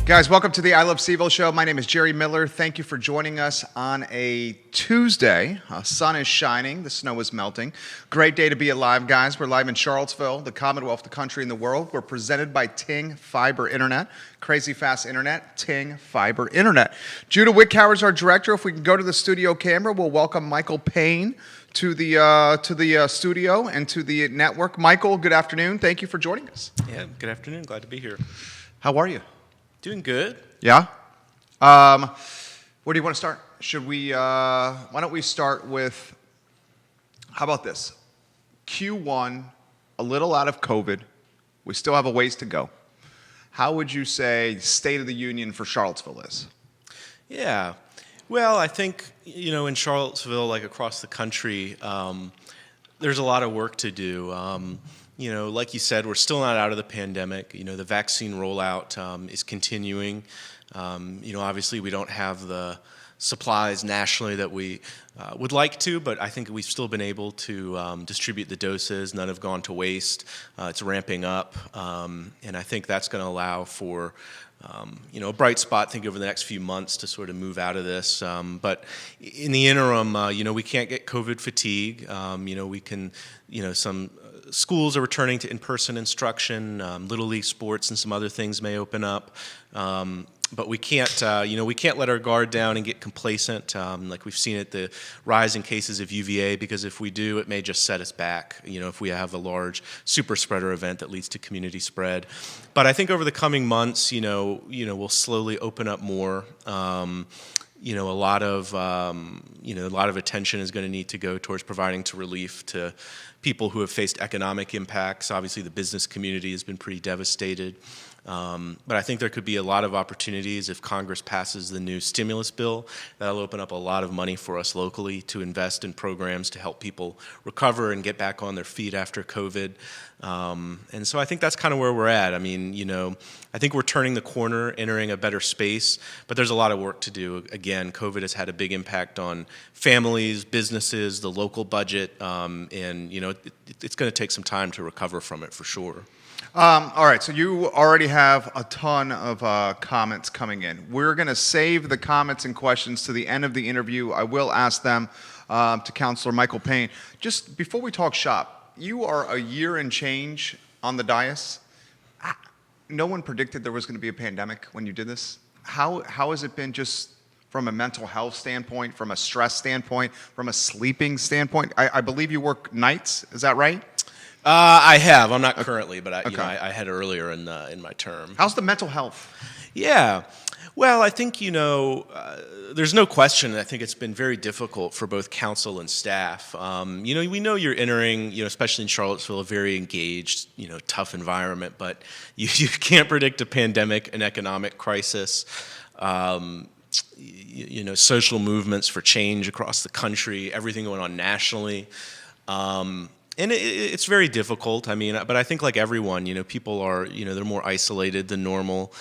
Guys, welcome to the I Love CVille Show. My name is Jerry Miller. Thank you for joining us on a Tuesday. Sun is shining. The snow is melting. Great day to be alive, guys. We're live in Charlottesville, the Commonwealth, the country, and the world. We're presented by Ting Fiber Internet. Crazy fast internet, Ting Fiber Internet. Judah Wickhauer is our director. If we can go to the studio camera, we'll welcome Michael Payne to the studio and to the network. Michael, good afternoon. Thank you for joining us. Yeah, good afternoon. Glad to be here. How are you? Doing good. Yeah? Where do you want to start? Why don't we start with, how about this? Q1, a little out of COVID. We still have a ways to go. How would you say State of the Union for Charlottesville is? Yeah. Well, I think, in Charlottesville, like across the country, there's a lot of work to do. Like you said, we're still not out of the pandemic. The vaccine rollout is continuing. Obviously we don't have the supplies nationally that we would like to, but I think we've still been able to distribute the doses. None have gone to waste. It's ramping up, and I think that's going to allow for a bright spot, I think, over the next few months to sort of move out of this. But in the interim, we can't get COVID fatigue. Some schools are returning to in-person instruction. Little League sports and some other things may open up. But we can't let our guard down and get complacent, like we've seen at the rise in cases of UVA, because if we do, it may just set us back, if we have a large super spreader event that leads to community spread. But I think over the coming months, we'll slowly open up more. A lot of attention is going to need to go towards providing relief to people who have faced economic impacts. Obviously, the business community has been pretty devastated. But I think there could be a lot of opportunities if Congress passes the new stimulus bill. That'll open up a lot of money for us locally to invest in programs to help people recover and get back on their feet after COVID. And so I think that's kind of where we're at. I think we're turning the corner, entering a better space, but there's a lot of work to do. Again, COVID has had a big impact on families, businesses, the local budget, and it's going to take some time to recover from it for sure. All right, so you already have a ton of comments coming in. We're going to save the comments and questions to the end of the interview. I will ask them to Councilor Michael Payne. Just before we talk shop, you are a year and change on the dais. No one predicted there was going to be a pandemic when you did this. How has it been just from a mental health standpoint, from a stress standpoint, from a sleeping standpoint? I believe you work nights, is that right? I have. I'm not currently, but I had earlier in my term. How's the mental health? Yeah. Well, I think, there's no question. I think it's been very difficult for both council and staff. We know you're entering, especially in Charlottesville, a very engaged, tough environment, but you can't predict a pandemic, an economic crisis, social movements for change across the country, everything going on nationally. And it's very difficult. But I think like everyone, people are, they're more isolated than normal.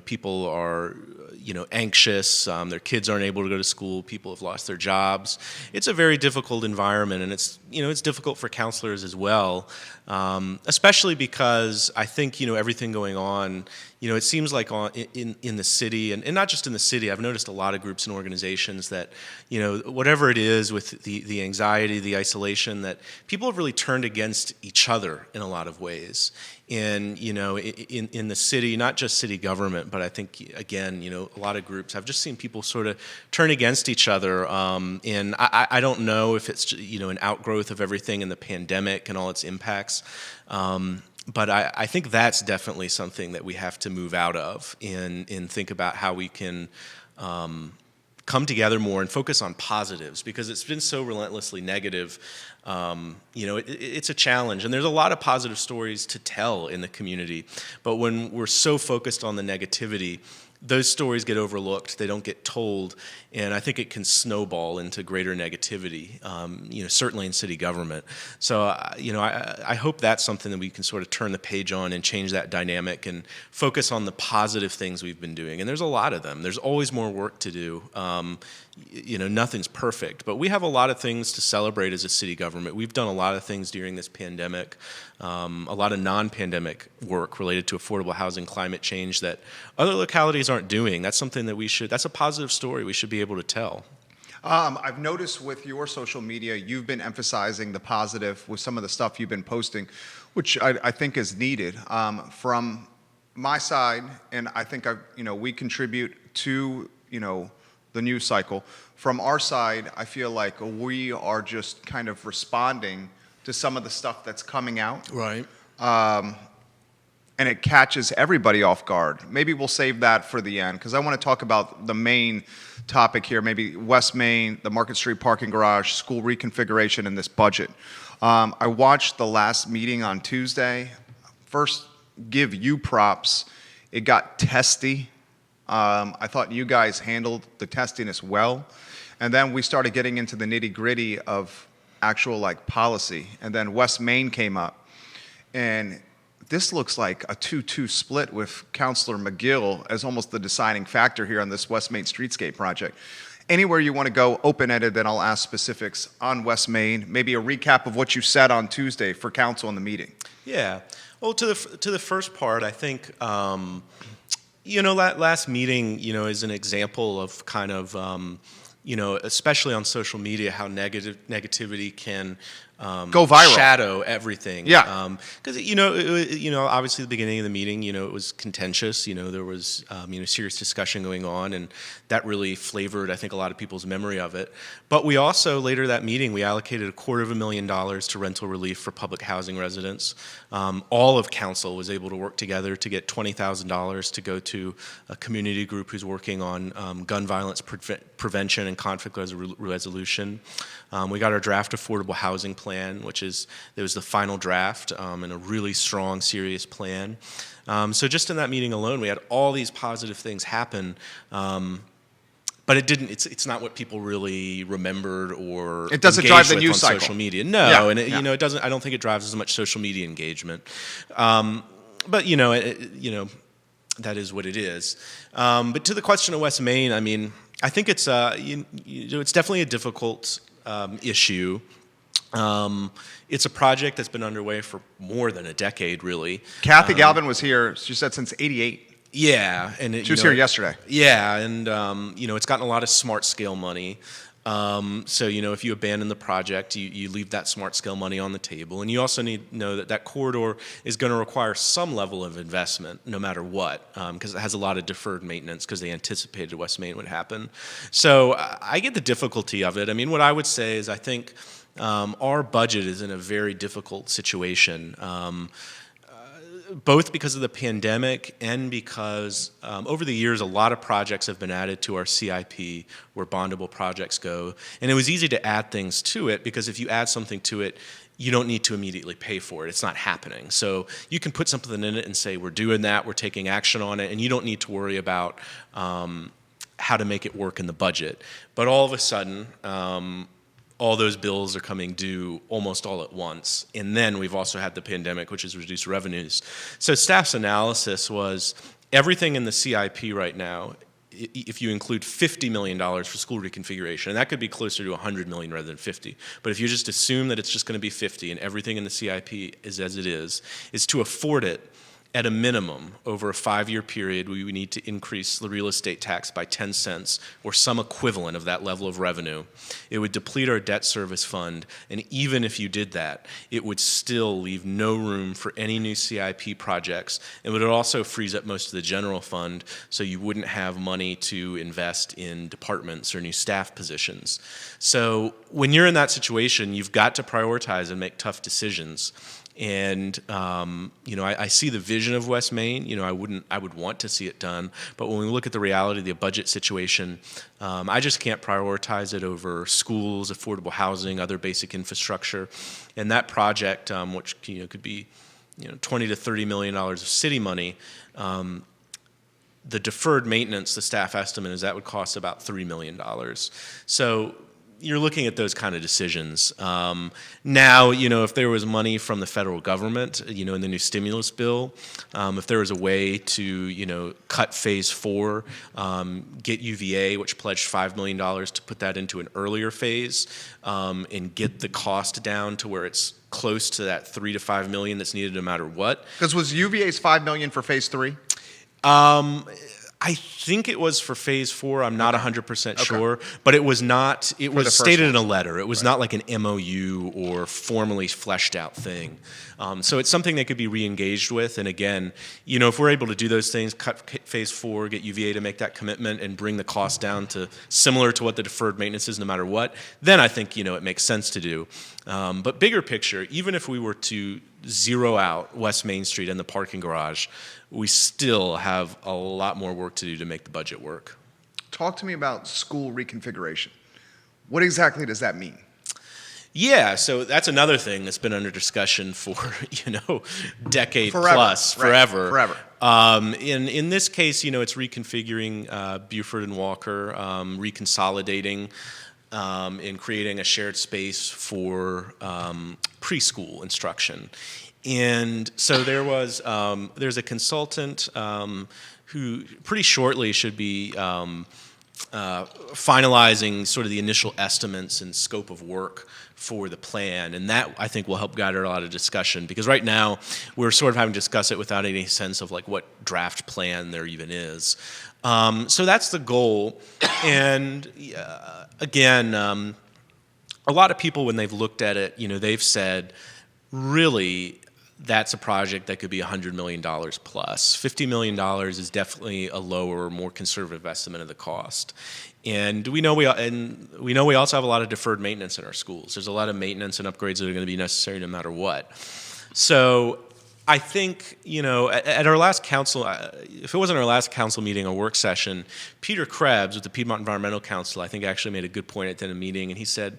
People are, anxious. Their kids aren't able to go to school. People have lost their jobs. It's a very difficult environment, and it's difficult for counselors as well, especially because I think, everything going on, it seems like in the city, and not just in the city. I've noticed a lot of groups and organizations that, whatever it is with the anxiety, the isolation, that people have really turned against each other in a lot of ways. And, in the city, not just city government, but I think, again, a lot of groups, I've just seen people sort of turn against each other. And I don't know if it's, an outgrowth of everything in the pandemic and all its impacts. But I think that's definitely something that we have to move out of and think about how we can come together more and focus on positives, because it's been so relentlessly negative. It's a challenge, and there's a lot of positive stories to tell in the community. But when we're so focused on the negativity, those stories get overlooked. They don't get told, and I think it can snowball into greater negativity, certainly in city government. So, I hope that's something that we can sort of turn the page on and change that dynamic and focus on the positive things we've been doing. And there's a lot of them. There's always more work to do. Nothing's perfect, but we have a lot of things to celebrate as a city government. We've done a lot of things during this pandemic, a lot of non-pandemic work related to affordable housing, climate change that other localities aren't doing. That's something that that's a positive story we should be able to tell. I've noticed with your social media, you've been emphasizing the positive with some of the stuff you've been posting, which I think is needed. From my side, and I think we contribute to the news cycle. From our side, I feel like we are just kind of responding to some of the stuff that's coming out. Right. And it catches everybody off guard. Maybe we'll save that for the end, because I want to talk about the main topic here, maybe West Main, the Market Street parking garage, school reconfiguration, and this budget. I watched the last meeting on Tuesday. First, give you props. It got testy. I thought you guys handled the testiness well. And then we started getting into the nitty-gritty of actual policy. And then West Main came up. And this looks like a 2-2 split with Councilor McGill as almost the deciding factor here on this West Main Streetscape project. Anywhere you want to go, open-ended, then I'll ask specifics on West Main, maybe a recap of what you said on Tuesday for council in the meeting. Yeah. Well, to the first part, I think last meeting, is an example of kind of, especially on social media, how negativity can go viral, shadow everything. Yeah. Because obviously the beginning of the meeting, it was contentious. There was serious discussion going on, and that really flavored, I think, a lot of people's memory of it. But we also later that meeting we allocated $250,000 to rental relief for public housing residents. All of council was able to work together to get $20,000 to go to a community group who's working on gun violence prevention and conflict resolution. We got our draft affordable housing plan, which it was the final draft, and a really strong, serious plan. So just in that meeting alone, we had all these positive things happen, but it didn't. It's not what people really remembered or it doesn't drive the news on cycle. Social media. No, yeah, and it doesn't. I don't think it drives as much social media engagement. But that is what it is. But to the question of West Main, I mean, I think it's it's definitely a difficult issue. It's a project that's been underway for more than a decade, really. Kathy Galvin was here, she said, since '88. Yeah. And she was here yesterday. Yeah, and it's gotten a lot of smart scale money. So, if you abandon the project, you leave that smart scale money on the table. And you also need to know that corridor is going to require some level of investment, no matter what, because it has a lot of deferred maintenance because they anticipated West Main would happen. So I get the difficulty of it. I mean, what I would say is I think our budget is in a very difficult situation. Both because of the pandemic and because over the years, a lot of projects have been added to our CIP where bondable projects go. And it was easy to add things to it because if you add something to it, you don't need to immediately pay for it. It's not happening. So you can put something in it and say, we're doing that, we're taking action on it, and you don't need to worry about how to make it work in the budget. But all of a sudden, all those bills are coming due almost all at once. And then we've also had the pandemic, which has reduced revenues. So staff's analysis was everything in the CIP right now, if you include $50 million for school reconfiguration, and that could be closer to $100 million rather than 50. But if you just assume that it's just going to be 50 and everything in the CIP is as it is to afford it, at a minimum, over a 5-year period, we would need to increase the real estate tax by 10 cents or some equivalent of that level of revenue. It would deplete our debt service fund, and even if you did that, it would still leave no room for any new CIP projects. It would also freeze up most of the general fund, so you wouldn't have money to invest in departments or new staff positions. So when you're in that situation, you've got to prioritize and make tough decisions. And I see the vision of West Main. I would want to see it done. But when we look at the reality of the budget situation, I just can't prioritize it over schools, affordable housing, other basic infrastructure. And that project, which could be $20 to $30 million of city money, the deferred maintenance, the staff estimate is that would cost about $3 million. So you're looking at those kind of decisions. Now, if there was money from the federal government, in the new stimulus bill, if there was a way to, cut phase 4, get UVA, which pledged $5 million to put that into an earlier phase, and get the cost down to where it's close to that $3 to $5 million that's needed no matter what. Because was UVA's $5 million for phase 3? I think it was for phase 4. I'm not 100% sure, but it was not. It was stated in a letter. It was not like an MOU or formally fleshed out thing. So it's something they could be re-engaged with. And again, if we're able to do those things, cut phase 4, get UVA to make that commitment, and bring the cost down to similar to what the deferred maintenance is, no matter what, then I think it makes sense to do. But bigger picture, even if we were to zero out West Main Street and the parking garage, we still have a lot more work to do to make the budget work. Talk to me about school reconfiguration. What exactly does that mean? Yeah, so that's another thing that's been under discussion for, decade Forever. plus, Right. forever. In this case, it's reconfiguring Buford and Walker, reconsolidating, and creating a shared space for preschool instruction. And so there's a consultant who pretty shortly should be finalizing sort of the initial estimates and scope of work for the plan, and that I think will help guide a lot of discussion, because right now we're sort of having to discuss it without any sense of like what draft plan there even is. So that's the goal, and again, a lot of people when they've looked at it, they've said, really, that's a project that could be $100 million plus. $50 million is definitely a lower, more conservative estimate of the cost. And we know we also have a lot of deferred maintenance in our schools. There's a lot of maintenance and upgrades that are going to be necessary no matter what. So I think, at our last council, if it wasn't our last council meeting or work session, Peter Krebs with the Piedmont Environmental Council, I think actually made a good point at the end of the meeting, and he said,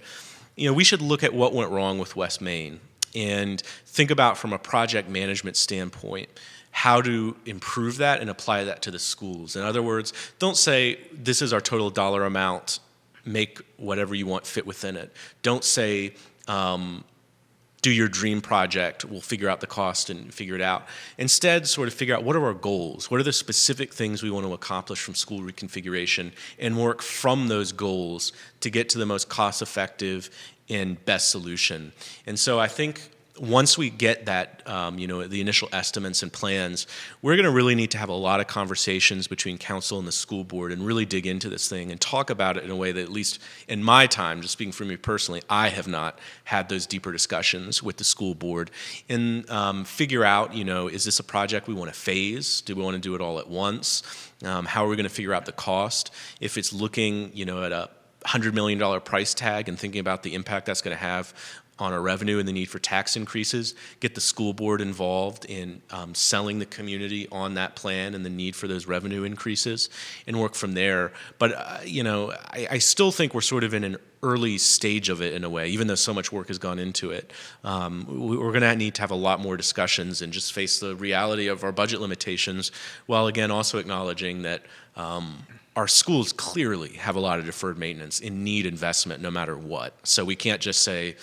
we should look at what went wrong with West Main and think about from a project management standpoint how to improve that and apply that to the schools. In other words, don't say, this is our total dollar amount, make whatever you want fit within it. Don't say, do your dream project, we'll figure out the cost and figure it out. Instead, sort of figure out what are our goals, what are the specific things we want to accomplish from school reconfiguration, and work from those goals to get to the most cost-effective and best solution. And so I think once we get that, the initial estimates and plans, we're going to really need to have a lot of conversations between council and the school board and really dig into this thing and talk about it in a way that, at least in my time, just speaking for me personally, I have not had those deeper discussions with the school board and figure out, is this a project we want to phase? Do we want to do it all at once? How are we going to figure out the cost? If it's looking, at a $100 million price tag and thinking about the impact that's going to have on our revenue and the need for tax increases, get the school board involved in selling the community on that plan and the need for those revenue increases, and work from there. But, I still think we're sort of in an early stage of it in a way, even though so much work has gone into it. We're going to need to have a lot more discussions and just face the reality of our budget limitations, while again also acknowledging that our schools clearly have a lot of deferred maintenance and need investment no matter what. So we can't just say,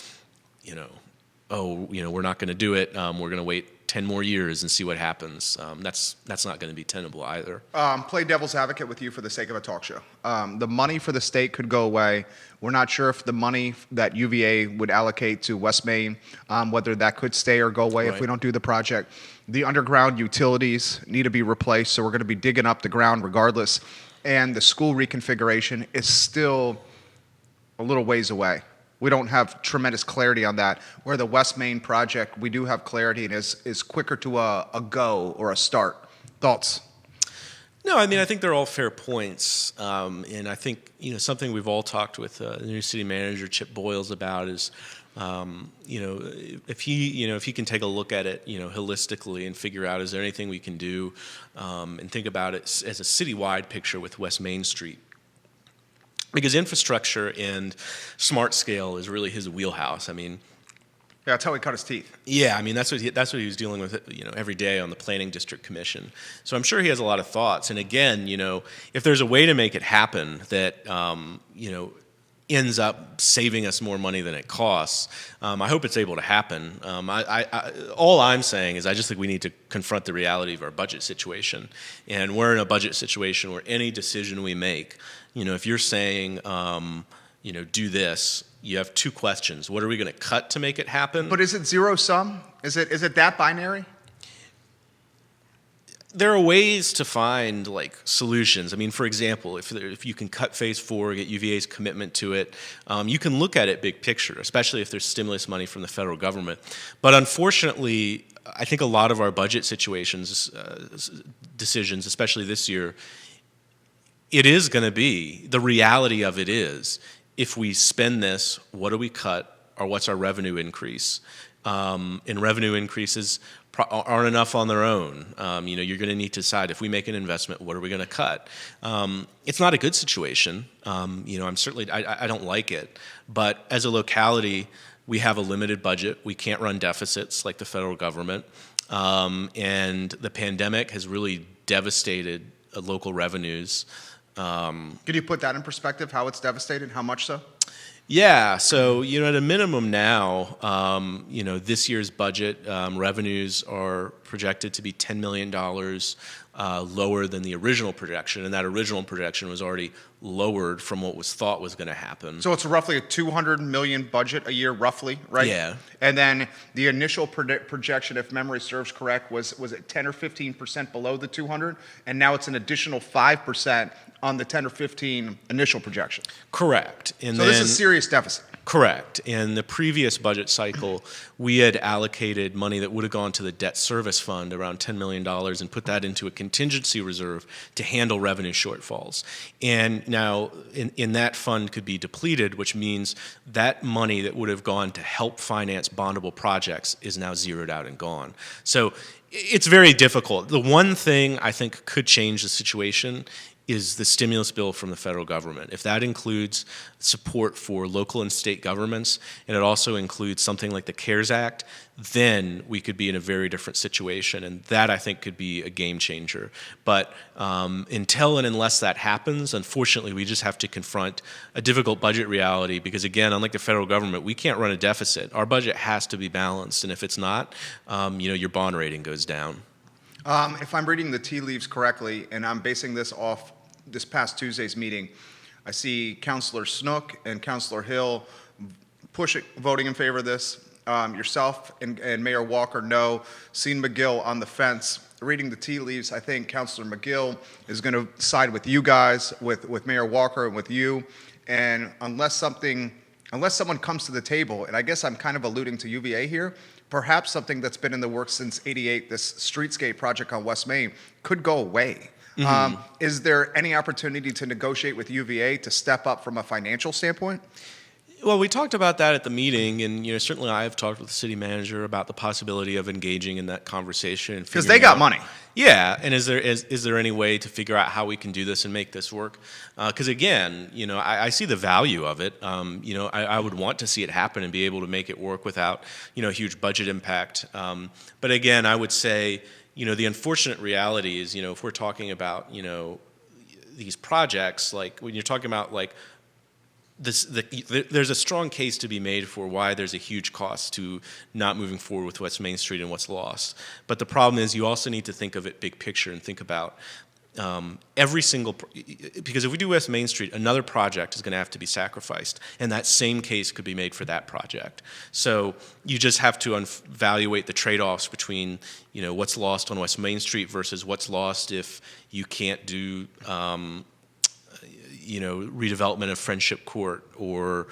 we're not going to do it. We're going to wait 10 more years and see what happens. That's not going to be tenable either. Play devil's advocate with you for the sake of a talk show. The money for the state could go away. We're not sure if the money that UVA would allocate to West Main, whether that could stay or go away if we don't do the project. The underground utilities need to be replaced, so we're going to be digging up the ground regardless. And the school reconfiguration is still a little ways away. We don't have tremendous clarity on that. Where the West Main project, we do have clarity and is quicker to a go or a start. Thoughts? No, I think they're all fair points. And I think, something we've all talked with the new city manager, Chip Boyles, about is, if he can take a look at it, holistically and figure out, is there anything we can do, and think about it as a citywide picture with West Main Street. Because infrastructure and smart scale is really his wheelhouse. Yeah, that's how he cut his teeth. Yeah, I mean that's what he was dealing with, every day on the Planning District Commission. So I'm sure he has a lot of thoughts. And again, if there's a way to make it happen that ends up saving us more money than it costs, I hope it's able to happen. All I'm saying is I just think we need to confront the reality of our budget situation. And we're in a budget situation where any decision we make, if you're saying, do this, you have two questions. What are we going to cut to make it happen? But is it zero sum? Is it that binary? There are ways to find solutions. I mean, for example, if you can cut phase 4, get UVA's commitment to it, you can look at it big picture, especially if there's stimulus money from the federal government. But unfortunately, I think a lot of our budget decisions, especially this year, it is going to be, the reality of it is, if we spend this, what do we cut, or what's our revenue increase? And revenue increases aren't enough on their own. You're going to need to decide, if we make an investment, what are we going to cut? It's not a good situation. I don't like it. But as a locality, we have a limited budget. We can't run deficits like the federal government. And the pandemic has really devastated local revenues. Could you put that in perspective, how it's devastated? How much so? Yeah, so at a minimum now, this year's budget revenues are projected to be $10 million lower than the original projection, and that original projection was already lowered from what was thought was going to happen. So it's roughly a $200 million budget a year, roughly, right? Yeah. And then the initial projection, if memory serves correct, was it 10 or 15% below the 200, and now it's an additional 5% on the 10 or 15 initial projection. Correct. And so this is a serious deficit. Correct. In the previous budget cycle, we had allocated money that would have gone to the debt service fund, around $10 million, and put that into a contingency reserve to handle revenue shortfalls. And now in that fund could be depleted, which means that money that would have gone to help finance bondable projects is now zeroed out and gone. So it's very difficult. The one thing I think could change the situation is the stimulus bill from the federal government. If that includes support for local and state governments, and it also includes something like the CARES Act, then we could be in a very different situation, and that I think could be a game changer. But until and unless that happens, unfortunately, we just have to confront a difficult budget reality because, again, unlike the federal government, we can't run a deficit. Our budget has to be balanced, and if it's not, your bond rating goes down. If I'm reading the tea leaves correctly, and I'm basing this off this past Tuesday's meeting, I see Councilor Snook and Councilor Hill voting in favor of this. Yourself and Mayor Walker, no. Sean McGill on the fence. Reading the tea leaves, I think Councilor McGill is going to side with you guys, with Mayor Walker and with you. And unless someone comes to the table, and I guess I'm kind of alluding to UVA here, perhaps something that's been in the works since '88, this streetscape project on West Main, could go away. Mm-hmm. Is there any opportunity to negotiate with UVA to step up from a financial standpoint? Well, we talked about that at the meeting, and certainly I have talked with the city manager about the possibility of engaging in that conversation. Because they got money. Yeah, and is there any way to figure out how we can do this and make this work? Because again, I see the value of it. I would want to see it happen and be able to make it work without a huge budget impact. But again, I would say the unfortunate reality is if we're talking about these projects, like when you're talking about there's a strong case to be made for why there's a huge cost to not moving forward with West Main Street and what's lost. But the problem is you also need to think of it big picture and think about because if we do West Main Street, another project is going to have to be sacrificed, and that same case could be made for that project. So you just have to evaluate the trade-offs between what's lost on West Main Street versus what's lost if you can't do redevelopment of Friendship Court or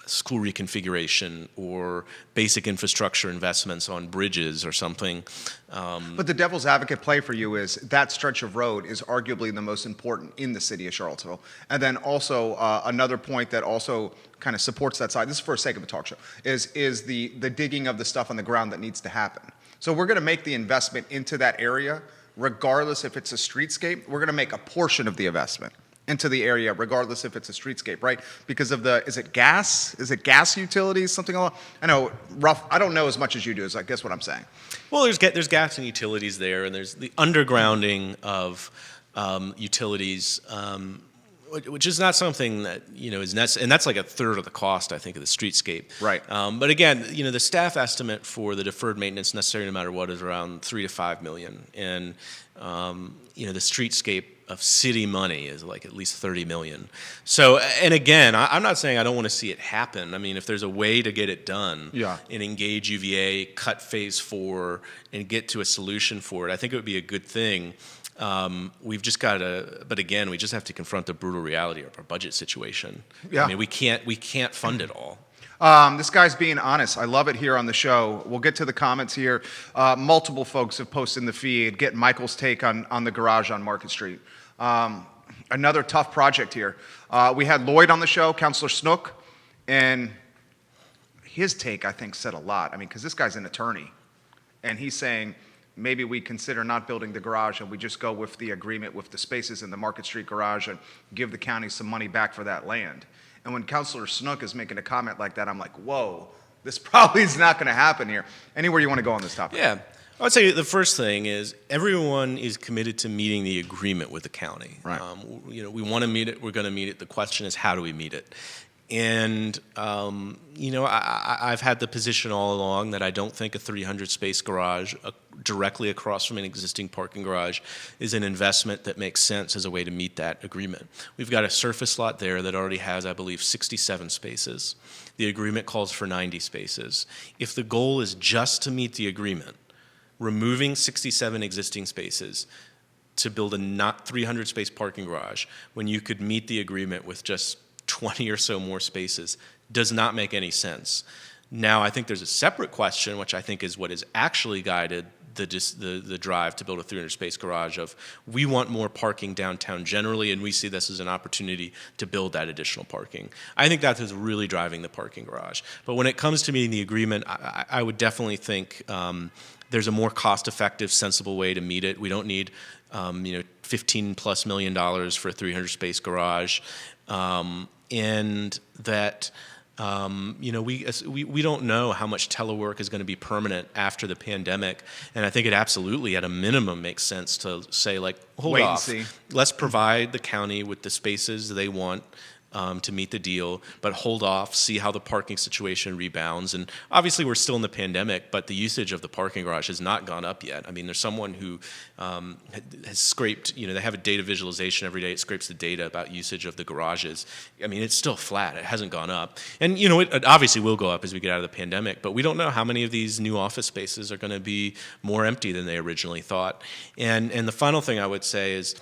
school reconfiguration or basic infrastructure investments on bridges or something. But the devil's advocate play for you is that stretch of road is arguably the most important in the city of Charlottesville. And then also another point that also kind of supports that side, this is for the sake of a talk show, is the digging of the stuff on the ground that needs to happen. So we're going to make the investment into that area, regardless if it's a streetscape, we're going to make a portion of the investment into the area, regardless if it's a streetscape, right? Because of the, is it gas? Is it gas utilities? Something along, I know, rough, I don't know as much as you do, is I guess what I'm saying. Well, there's gas and utilities there, and there's the undergrounding of utilities, which is not something that is necessary, and that's like a third of the cost, I think, of the streetscape. Right. But again, the staff estimate for the deferred maintenance necessary no matter what is around $3 to $5 million, and the streetscape of city money is like at least $30 million. So, and again, I'm not saying I don't want to see it happen. I mean, if there's a way to get it done, and engage UVA, cut phase 4, and get to a solution for it, I think it would be a good thing. We've just got to, but again, we just have to confront the brutal reality of our budget situation. Yeah. I mean, we can't fund it all. This guy's being honest. I love it here on the show. We'll get to the comments here. Multiple folks have posted in the feed. Get Michael's take on the garage on Market Street. Another tough project here. We had Lloyd on the show, Councilor Snook, and his take, I think, said a lot. I mean, because this guy's an attorney, and he's saying, maybe we consider not building the garage and we just go with the agreement with the spaces in the Market Street garage and give the county some money back for that land. And when Councilor Snook is making a comment like that, I'm like, whoa, this probably is not going to happen here. Anywhere you want to go on this topic? Yeah. I would say the first thing is everyone is committed to meeting the agreement with the county. Right. We want to meet it. We're going to meet it. The question is, how do we meet it? And, I've had the position all along that I don't think a 300-space garage directly across from an existing parking garage is an investment that makes sense as a way to meet that agreement. We've got a surface lot there that already has, I believe, 67 spaces. The agreement calls for 90 spaces. If the goal is just to meet the agreement, removing 67 existing spaces to build a not 300-space parking garage when you could meet the agreement with just 20 or so more spaces does not make any sense. Now, I think there's a separate question, which I think is what has actually guided the drive to build a 300-space garage of we want more parking downtown generally, and we see this as an opportunity to build that additional parking. I think that is really driving the parking garage. But when it comes to meeting the agreement, I would definitely think there's a more cost-effective, sensible way to meet it. We don't need $15+ million for a 300-space garage. And that, we don't know how much telework is going to be permanent after the pandemic. And I think it absolutely, at a minimum, makes sense to say, like, hold wait off. and see. Let's provide the county with the spaces they want to meet the deal, but hold off, see how the parking situation rebounds. And obviously we're still in the pandemic, but the usage of the parking garage has not gone up yet. I mean, there's someone who has scraped, they have a data visualization every day. It scrapes the data about usage of the garages. I mean, it's still flat. It hasn't gone up. And, it obviously will go up as we get out of the pandemic, but we don't know how many of these new office spaces are going to be more empty than they originally thought. And the final thing I would say is,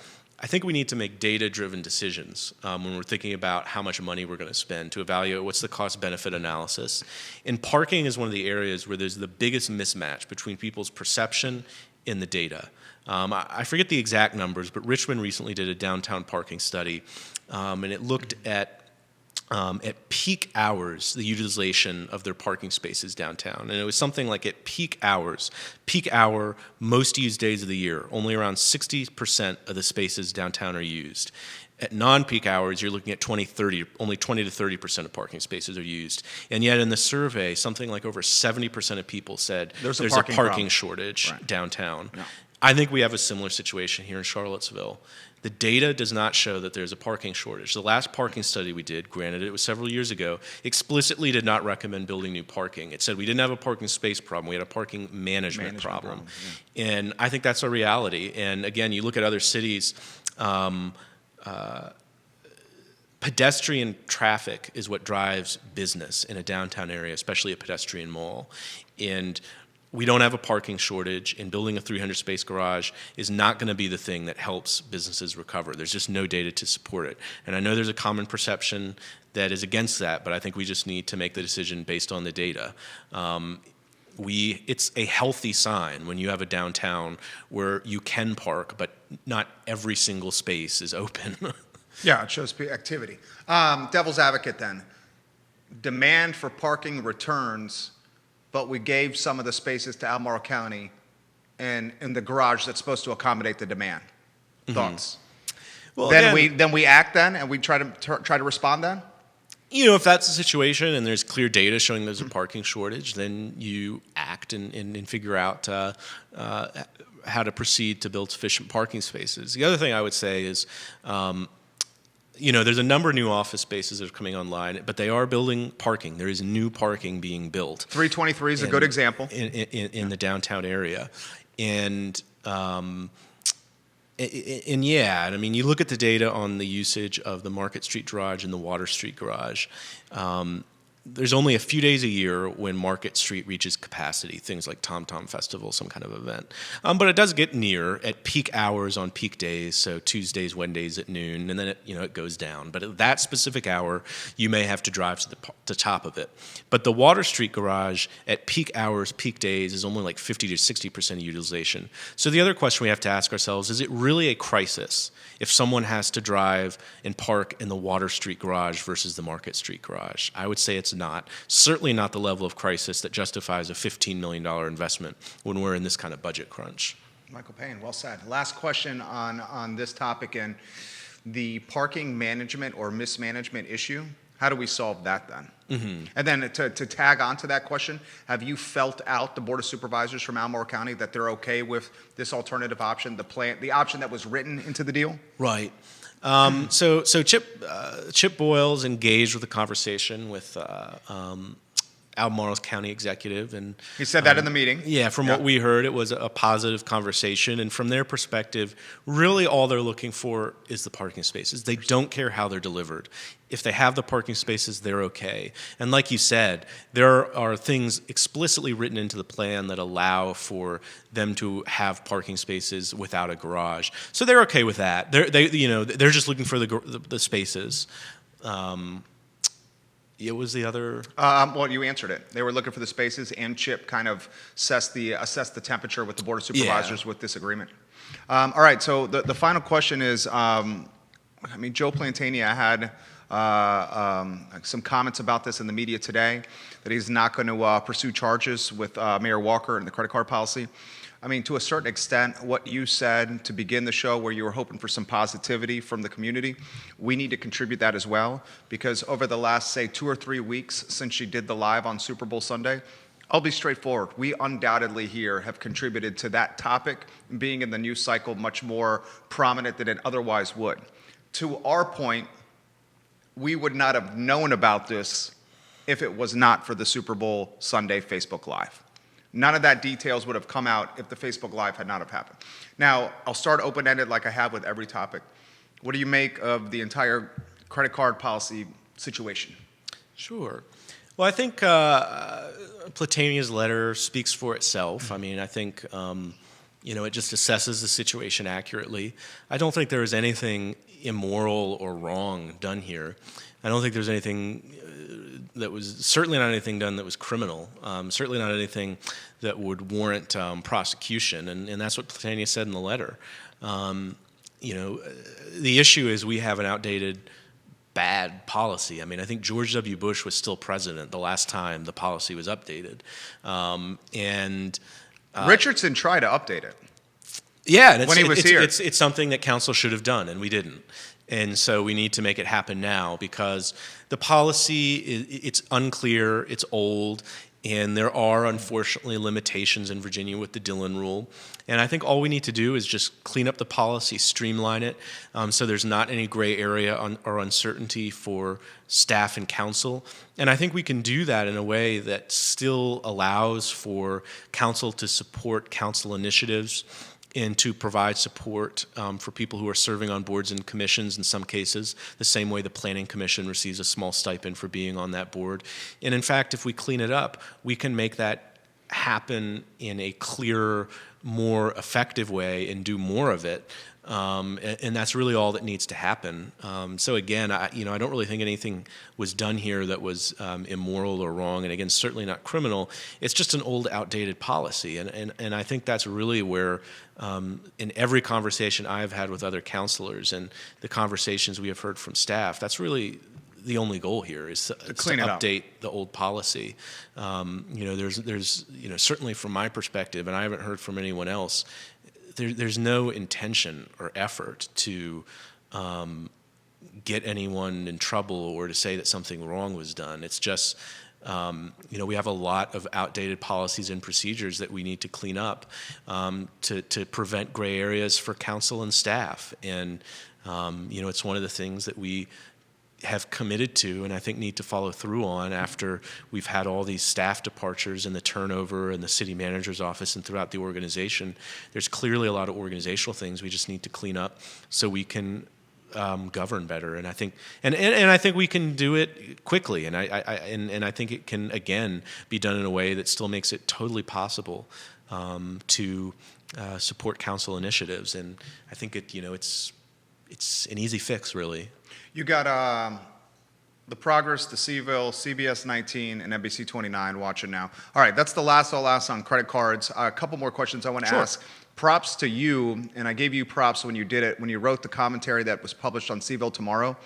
I think we need to make data-driven decisions when we're thinking about how much money we're going to spend to evaluate what's the cost-benefit analysis. And parking is one of the areas where there's the biggest mismatch between people's perception and the data. I forget the exact numbers, but Richmond recently did a downtown parking study, and it looked at peak hours, the utilization of their parking spaces downtown. And it was something like at peak hour, most used days of the year, only around 60% of the spaces downtown are used. At non-peak hours, you're looking at only 20 to 30% of parking spaces are used. And yet in the survey, something like over 70% of people said there's a parking shortage downtown. Yeah. I think we have a similar situation here in Charlottesville. The data does not show that there's a parking shortage. The last parking study we did, granted it was several years ago, explicitly did not recommend building new parking. It said we didn't have a parking space problem, we had a parking management problem. Yeah. And I think that's a reality. And again, you look at other cities, pedestrian traffic is what drives business in a downtown area, especially a pedestrian mall. And we don't have a parking shortage, and building a 300-space garage is not going to be the thing that helps businesses recover. There's just no data to support it. And I know there's a common perception that is against that, but I think we just need to make the decision based on the data. It's a healthy sign when you have a downtown where you can park, but not every single space is open. Yeah, it shows activity. Devil's advocate then. Demand for parking returns, but we gave some of the spaces to Albemarle County and in the garage that's supposed to accommodate the demand. Thoughts? Well, then again, we act then, and we try to respond then. if that's the situation and there's clear data showing there's a parking shortage, then you act and figure out how to proceed to build sufficient parking spaces. The other thing I would say is, there's a number of new office spaces that are coming online, but they are building parking. There is new parking being built. 323 is a good example. In the downtown area. And you look at the data on the usage of the Market Street Garage and the Water Street Garage. There's only a few days a year when Market Street reaches capacity, things like Tom Tom Festival, some kind of event. But it does get near at peak hours on peak days, so Tuesdays, Wednesdays at noon, and then it goes down. But at that specific hour, you may have to drive to the top of it. But the Water Street Garage at peak hours, peak days, is only like 50 to 60% utilization. So the other question we have to ask ourselves, is it really a crisis if someone has to drive and park in the Water Street Garage versus the Market Street Garage? I would say it's not. Certainly not the level of crisis that justifies a $15 million investment when we're in this kind of budget crunch. Michael Payne, well said. Last question on this topic and the parking management or mismanagement issue. How do we solve that then? Mm-hmm. And then to tag on to that question, have you felt out the Board of Supervisors from Albemarle County that they're okay with this alternative option, the option that was written into the deal? Right. So Chip Boyle's engaged with a conversation with Albemarle County executive, and he said that in the meeting. Yeah, from what we heard, it was a positive conversation, and from their perspective, really all they're looking for is the parking spaces. They don't care how they're delivered. If they have the parking spaces, they're okay. And like you said, there are things explicitly written into the plan that allow for them to have parking spaces without a garage. So they're okay with that. They're just looking for the spaces. It was the other. Well, you answered it. They were looking for the spaces, and Chip kind of assessed the temperature with the Board of Supervisors with this agreement. All right. So the final question is, Joe Plantania had some comments about this in the media today, that he's not going to pursue charges with Mayor Walker and the credit card policy. To a certain extent, what you said to begin the show, where you were hoping for some positivity from the community, we need to contribute that as well, because over the last, say, 2 or 3 weeks since she did the live on Super Bowl Sunday, I'll be straightforward. We undoubtedly here have contributed to that topic being in the news cycle much more prominent than it otherwise would. To our point, we would not have known about this if it was not for the Super Bowl Sunday Facebook Live. None of that details would have come out if the Facebook Live had not have happened. Now, I'll start open-ended like I have with every topic. What do you make of the entire credit card policy situation? Sure. Well, I think Platania's letter speaks for itself. I think it just assesses the situation accurately. I don't think there is anything immoral or wrong done here. I don't think there's anything certainly not anything done that was criminal, certainly not anything that would warrant prosecution, and that's what Platania said in the letter. The issue is we have an outdated, bad policy. I think George W. Bush was still president the last time the policy was updated. Richardson tried to update it. Yeah, and when he was here. It's something that council should have done, and we didn't. And so we need to make it happen now, because the policy, it's unclear, it's old, and there are, unfortunately, limitations in Virginia with the Dillon rule. And I think all we need to do is just clean up the policy, streamline it, so there's not any gray area or uncertainty for staff and council. And I think we can do that in a way that still allows for council to support council initiatives and to provide support for people who are serving on boards and commissions in some cases, the same way the Planning Commission receives a small stipend for being on that board. And in fact, if we clean it up, we can make that happen in a clearer, more effective way and do more of it. And that's really all that needs to happen. So again, I don't really think anything was done here that was immoral or wrong, and again, certainly not criminal. It's just an old, outdated policy, and I think that's really where, in every conversation I've had with other counselors and the conversations we have heard from staff, that's really the only goal here is to update the old policy. There's certainly from my perspective, and I haven't heard from anyone else, there's no intention or effort to get anyone in trouble or to say that something wrong was done. It's just, we have a lot of outdated policies and procedures that we need to clean up to prevent gray areas for council and staff. And, it's one of the things that we have committed to and I think need to follow through on after we've had all these staff departures and the turnover in the city manager's office and throughout the organization. There's clearly a lot of organizational things we just need to clean up so we can govern better, and I think and I think we can do it quickly, and I think it can again be done in a way that still makes it totally possible to support council initiatives, and I think it's an easy fix, really. You got the Progress, the CVille, CBS 19, and NBC 29 watching now. All right, that's the last I'll ask on credit cards. A couple more questions I want to ask. Props to you, and I gave you props when you did it, when you wrote the commentary that was published on CVille Tomorrow,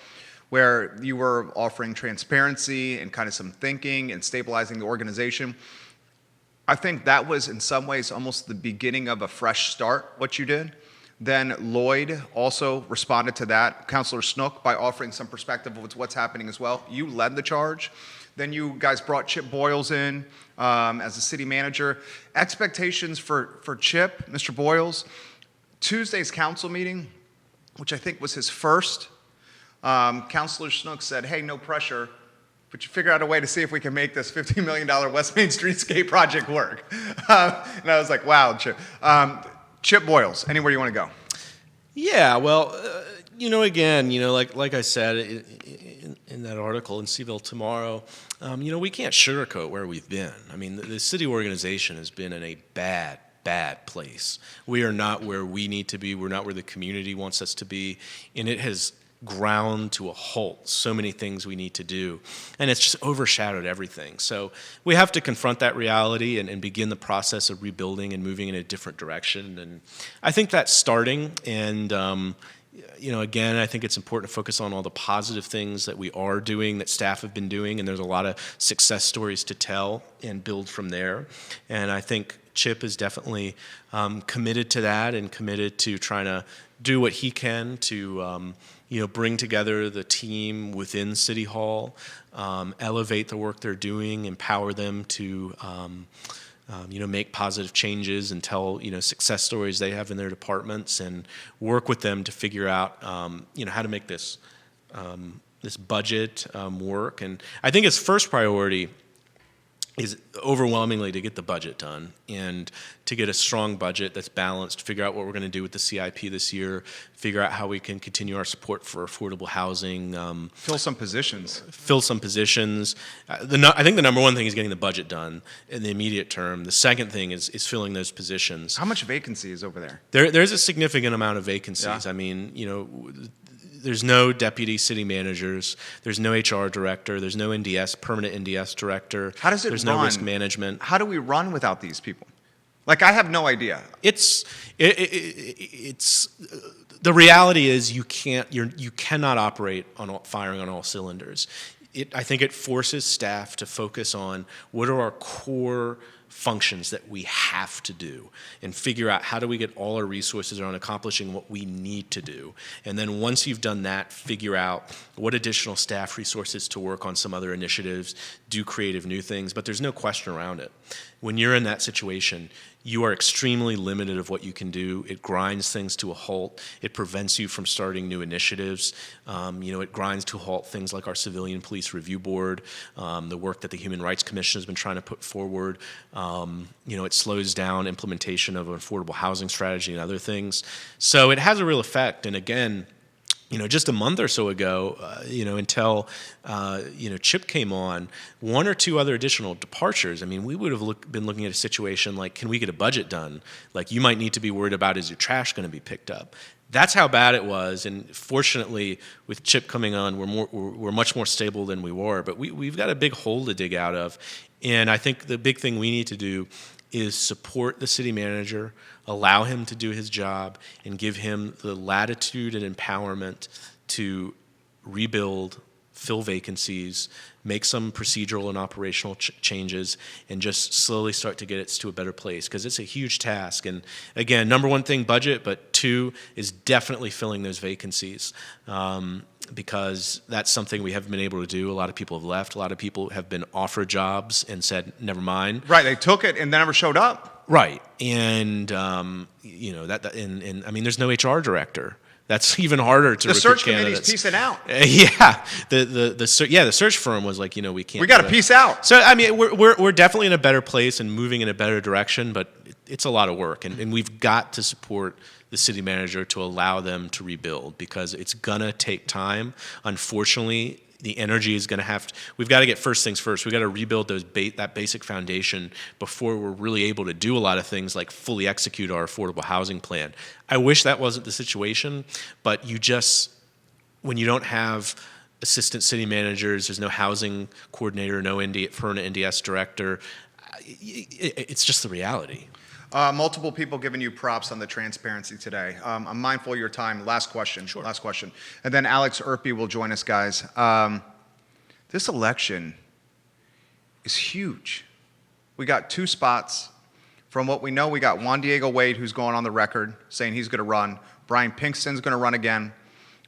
where you were offering transparency and kind of some thinking and stabilizing the organization. I think that was in some ways almost the beginning of a fresh start, what you did. Then Lloyd also responded to that, Councilor Snook, by offering some perspective of what's happening as well. You led the charge. Then you guys brought Chip Boyles in as the city manager. Expectations for Chip, Mr. Boyles, Tuesday's council meeting, which I think was his first, Councilor Snook said, hey, no pressure, but you figure out a way to see if we can make this $15 million West Main Streetscape project work. And I was like, wow, Chip. Chip Boyles, anywhere you want to go. Yeah, well, again, like I said in that article in CVille Tomorrow, we can't sugarcoat where we've been. I mean, the city organization has been in a bad place. We are not where we need to be. We're not where the community wants us to be, and it has ground to a halt so many things we need to do, and it's just overshadowed everything. So we have to confront that reality and begin the process of rebuilding and moving in a different direction, and I think that's starting. And again, I think it's important to focus on all the positive things that we are doing, that staff have been doing, and there's a lot of success stories to tell and build from there. And I think Chip is definitely committed to that and committed to trying to do what he can to bring together the team within City Hall, elevate the work they're doing, empower them to make positive changes and tell success stories they have in their departments, and work with them to figure out how to make this budget work. And I think his first priority is overwhelmingly to get the budget done and to get a strong budget that's balanced, figure out what we're going to do with the CIP this year, figure out how we can continue our support for affordable housing. Fill some positions. I think the number one thing is getting the budget done in the immediate term. The second thing is filling those positions. How much vacancy is over there? There's a significant amount of vacancies. Yeah. I mean, there's no deputy city managers. There's no HR director. There's no permanent NDS director. How does it There's run? no risk management. How do we run without these people? Like, I have no idea. It's the reality is you cannot operate firing on all cylinders. I think it forces staff to focus on what are our core functions that we have to do and figure out how do we get all our resources around accomplishing what we need to do. And then once you've done that, figure out what additional staff resources to work on some other initiatives, do creative new things, but there's no question around it. When you're in that situation, you are extremely limited of what you can do. It grinds things to a halt. It prevents you from starting new initiatives. It grinds to a halt things like our Civilian Police Review Board, the work that the Human Rights Commission has been trying to put forward. It slows down implementation of an affordable housing strategy and other things. So it has a real effect. And again, just a month or so ago, until, Chip came on, one or two other additional departures, I mean, we would have been looking at a situation like, can we get a budget done? Like, you might need to be worried about, is your trash going to be picked up? That's how bad it was. And fortunately, with Chip coming on, we're much more stable than we were. But we've got a big hole to dig out of. And I think the big thing we need to do is support the city manager, allow him to do his job, and give him the latitude and empowerment to rebuild fill vacancies, make some procedural and operational changes, and just slowly start to get it to a better place, because it's a huge task. And again, number one thing, budget, but two is definitely filling those vacancies, because that's something we haven't been able to do. A lot of people have left. A lot of people have been offered jobs and said, never mind. Right, they took it and they never showed up. Right, and you know and I mean, there's no HR director. That's even harder to recruit search candidates. committee's piecing out. Yeah, the search firm was like, we can't. We got to piece out. So I mean, we're definitely in a better place and moving in a better direction, but it's a lot of work, and we've got to support the city manager to allow them to rebuild, because it's gonna take time. Unfortunately, the energy is going to have to, we've got to get first things first. We've got to rebuild that basic foundation before we're really able to do a lot of things like fully execute our affordable housing plan. I wish that wasn't the situation, but when you don't have assistant city managers, there's no housing coordinator, no permanent NDS director, it's just the reality. Multiple people giving you props on the transparency today. I'm mindful of your time. Last question. Sure. Last question. And then Alex Urpí will join us, guys. This election is huge. We got 2 spots. From what we know, we got Juan Diego Wade, who's going on the record saying he's going to run. Brian Pinkston's going to run again.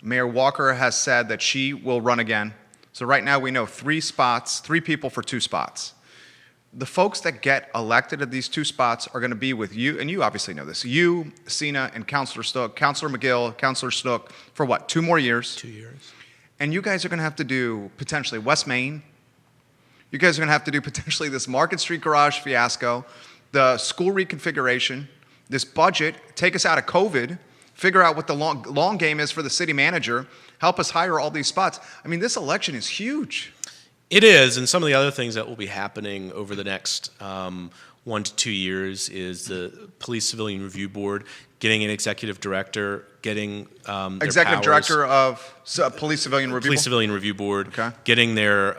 Mayor Walker has said that she will run again. So right now we know 3 spots, 3 people for 2 spots. The folks that get elected at these 2 spots are going to be with you, and you obviously know this, you, Cena, and Councilor Stook, Councilor McGill, Councilor Stook, for what, 2 more years? 2 years. And you guys are going to have to do potentially West Main. You guys are going to have to do potentially this Market Street garage fiasco, the school reconfiguration, this budget, take us out of COVID, figure out what the long game is for the city manager, help us hire all these spots. I mean, this election is huge. It is, and some of the other things that will be happening over the next 1 to 2 years is the Police Civilian Review Board getting an executive director, getting their Executive powers. Director of Police Civilian Review Police Board? Civilian Review Board, Okay. getting their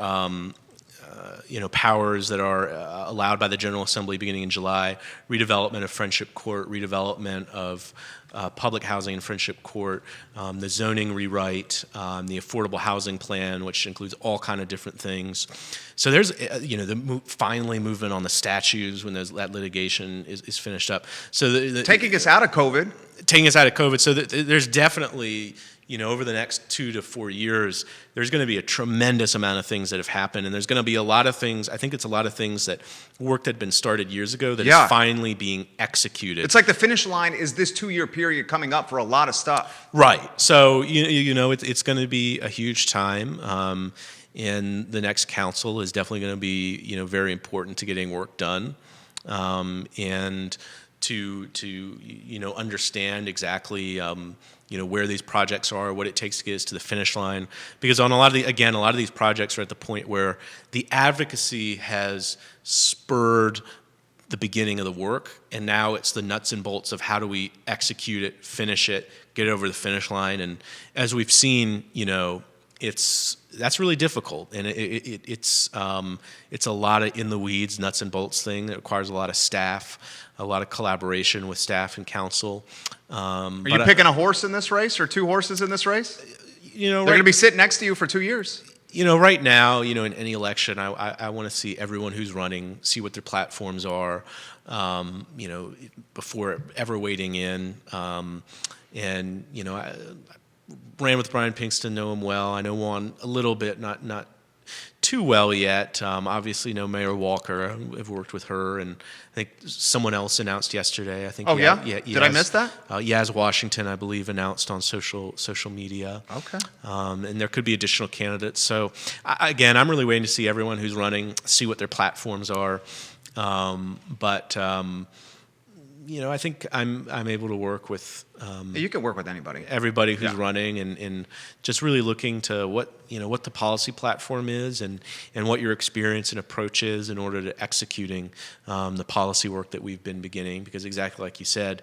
powers that are allowed by the General Assembly beginning in July, redevelopment of Friendship Court, redevelopment of public housing in Friendship Court, the zoning rewrite, the affordable housing plan, which includes all kind of different things. So there's, finally movement on the statues when that litigation is finished up. So Taking us out of COVID. Taking us out of COVID. So there's definitely, over the next 2 to 4 years, there's going to be a tremendous amount of things that have happened, and there's going to be a lot of things. I think it's a lot of things that work that had been started years ago that is finally being executed. It's like the finish line is this 2-year period coming up for a lot of stuff. Right. So it's going to be a huge time, and the next council is definitely going to be very important to getting work done, and to understand exactly where these projects are, what it takes to get us to the finish line. Because on a lot of these projects are at the point where the advocacy has spurred the beginning of the work, and now it's the nuts and bolts of how do we execute it, finish it, get it over the finish line. And as we've seen, that's really difficult, and it's a lot of in the weeds, nuts and bolts thing that requires a lot of staff, a lot of collaboration with staff and council. Are you picking a horse in this race, or 2 horses in this race? They're going to be sitting next to you for 2 years. Right now, in any election, I want to see everyone who's running, see what their platforms are, before ever wading in. I ran with Brian Pinkston, know him well. I know Juan a little bit, not too well yet. Obviously, know Mayor Walker. I've worked with her, and I think someone else announced yesterday. I think. Oh yeah. Did I miss that? Yaz Washington, I believe, announced on social media. Okay. And there could be additional candidates. So again, I'm really waiting to see everyone who's running, see what their platforms are. I think I'm able to work with. You can work with anybody. Everybody who's running, and just really looking to what the policy platform is, and what your experience and approach is in order to executing the policy work that we've been beginning. Because exactly like you said,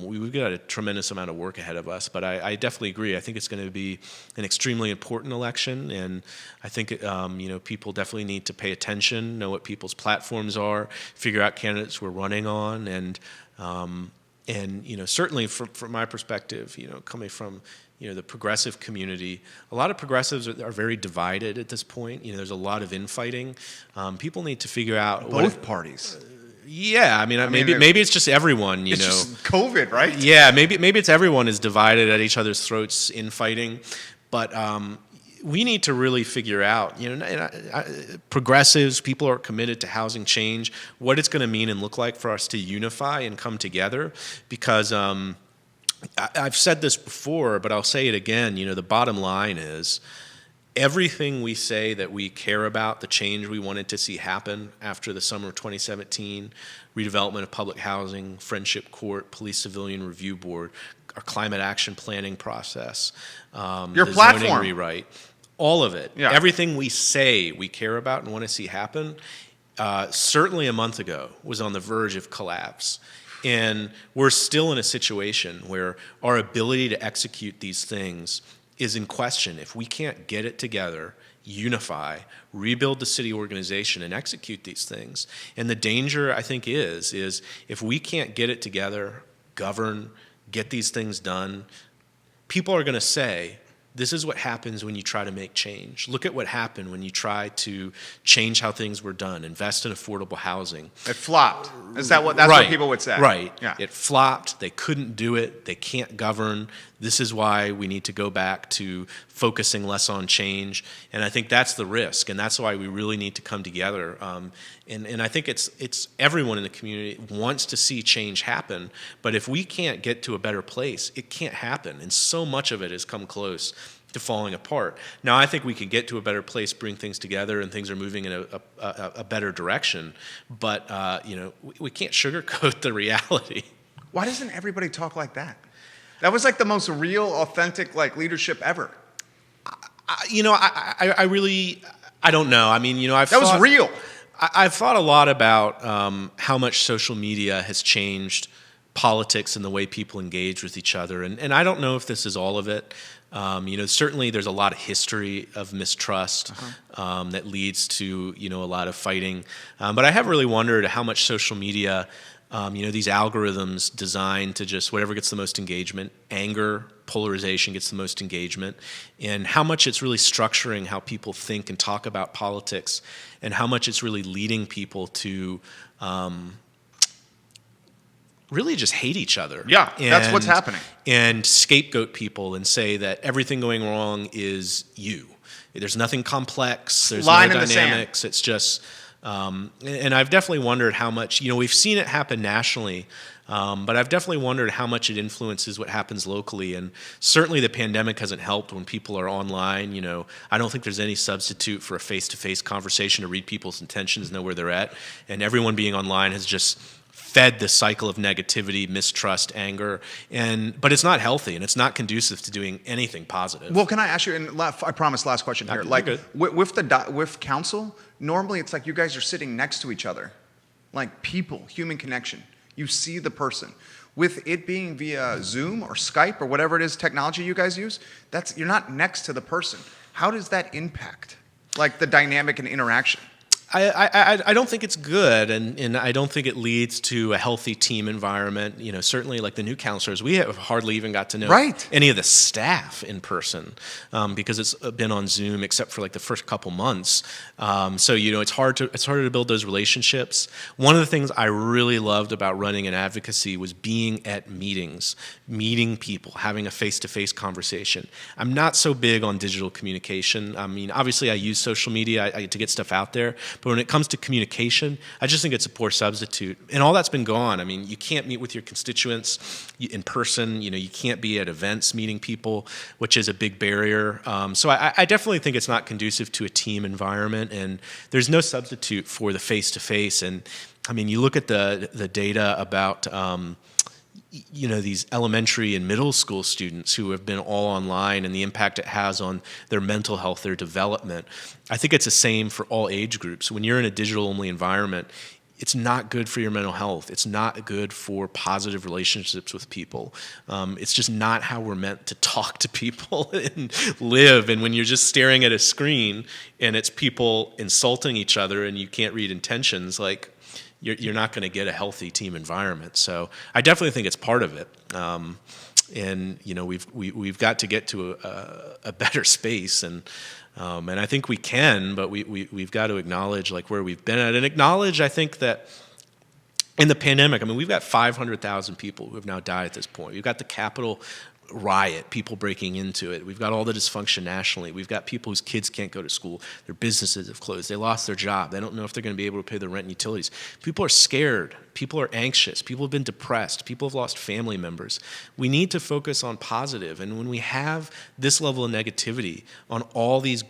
we've got a tremendous amount of work ahead of us. But I definitely agree. I think it's going to be an extremely important election, and I think people definitely need to pay attention, know what people's platforms are, figure out candidates we're running on, and And certainly from my perspective, coming from the progressive community, a lot of progressives are very divided at this point. There's a lot of infighting. People need to figure out both parties. Yeah, I mean, maybe it's just everyone. It's just COVID, right? Yeah, maybe it's everyone is divided at each other's throats, infighting, but. We need to really figure out, progressives, people are committed to housing change, what it's going to mean and look like for us to unify and come together. Because I've said this before, but I'll say it again. The bottom line is everything we say that we care about, the change we wanted to see happen after the summer of 2017, redevelopment of public housing, Friendship Court, Police Civilian Review Board, our climate action planning process, your the platform zoning rewrite. All of it. Yeah. Everything we say we care about and want to see happen, certainly a month ago, was on the verge of collapse. And we're still in a situation where our ability to execute these things is in question. If we can't get it together, unify, rebuild the city organization, and execute these things. And the danger, I think, is if we can't get it together, govern, get these things done, people are going to say, this is what happens when you try to make change. Look at what happened when you try to change how things were done, invest in affordable housing. It flopped. That's what people would say. Right. Yeah. It flopped. They couldn't do it. They can't govern. This is why we need to go back to focusing less on change. And I think that's the risk. And that's why we really need to come together. And I think it's everyone in the community wants to see change happen. But if we can't get to a better place, it can't happen. And so much of it has come close to falling apart. Now, I think we can get to a better place, bring things together, and things are moving in a better direction. But, we can't sugarcoat the reality. Why doesn't everybody talk like that? That was like the most real, authentic, leadership ever. I really don't know. I mean, that was real. I've thought a lot about how much social media has changed politics and the way people engage with each other. And I don't know if this is all of it. Certainly there's a lot of history of mistrust that leads to, a lot of fighting. But I have really wondered how much social media, these algorithms designed to just whatever gets the most engagement, anger, polarization gets the most engagement, and how much it's really structuring how people think and talk about politics, and how much it's really leading people to really just hate each other. Yeah, that's what's happening. And scapegoat people and say that everything going wrong is you. There's nothing complex. There's no dynamics. It's just, and I've definitely wondered how much, we've seen it happen nationally, but I've definitely wondered how much it influences what happens locally. And certainly the pandemic hasn't helped when people are online. I don't think there's any substitute for a face-to-face conversation to read people's intentions, know where they're at. And everyone being online has just fed this cycle of negativity, mistrust, anger, but it's not healthy and it's not conducive to doing anything positive. Well, can I ask you? And I promise, last question here. With council, normally it's like you guys are sitting next to each other, like people, human connection. You see the person. With it being via Zoom or Skype or whatever it is technology you guys use, you're not next to the person. How does that impact, the dynamic and interaction? I don't think it's good, and I don't think it leads to a healthy team environment. Certainly like the new counselors, we have hardly even got to know any of the staff in person because it's been on Zoom except for the first couple months. So it's harder to build those relationships. One of the things I really loved about running an advocacy was being at meetings, meeting people, having a face-to-face conversation. I'm not so big on digital communication. I mean, obviously I use social media to get stuff out there. But when it comes to communication, I just think it's a poor substitute. And all that's been gone. I mean, you can't meet with your constituents in person. You can't be at events meeting people, which is a big barrier. So I definitely think it's not conducive to a team environment. And there's no substitute for the face-to-face. And, I mean, you look at the data about these elementary and middle school students who have been all online and the impact it has on their mental health, their development. I think it's the same for all age groups. When you're in a digital-only environment, it's not good for your mental health. It's not good for positive relationships with people. It's just not how we're meant to talk to people and live. And when you're just staring at a screen and it's people insulting each other and you can't read intentions, you're not going to get a healthy team environment. So I definitely think it's part of it. And we've got to get to a better space, and I think we can, but we've got to acknowledge like where we've been at, and acknowledge, I think, that in the pandemic, I mean, we've got 500,000 people who have now died at this point. We've got the Capitol riot, people breaking into it. We've got all the dysfunction nationally. We've got people whose kids can't go to school. Their businesses have closed. They lost their job. They don't know if they're going to be able to pay their rent and utilities. People are scared. People are anxious. People have been depressed. People have lost family members. We need to focus on positive. And when we have this level of negativity on all these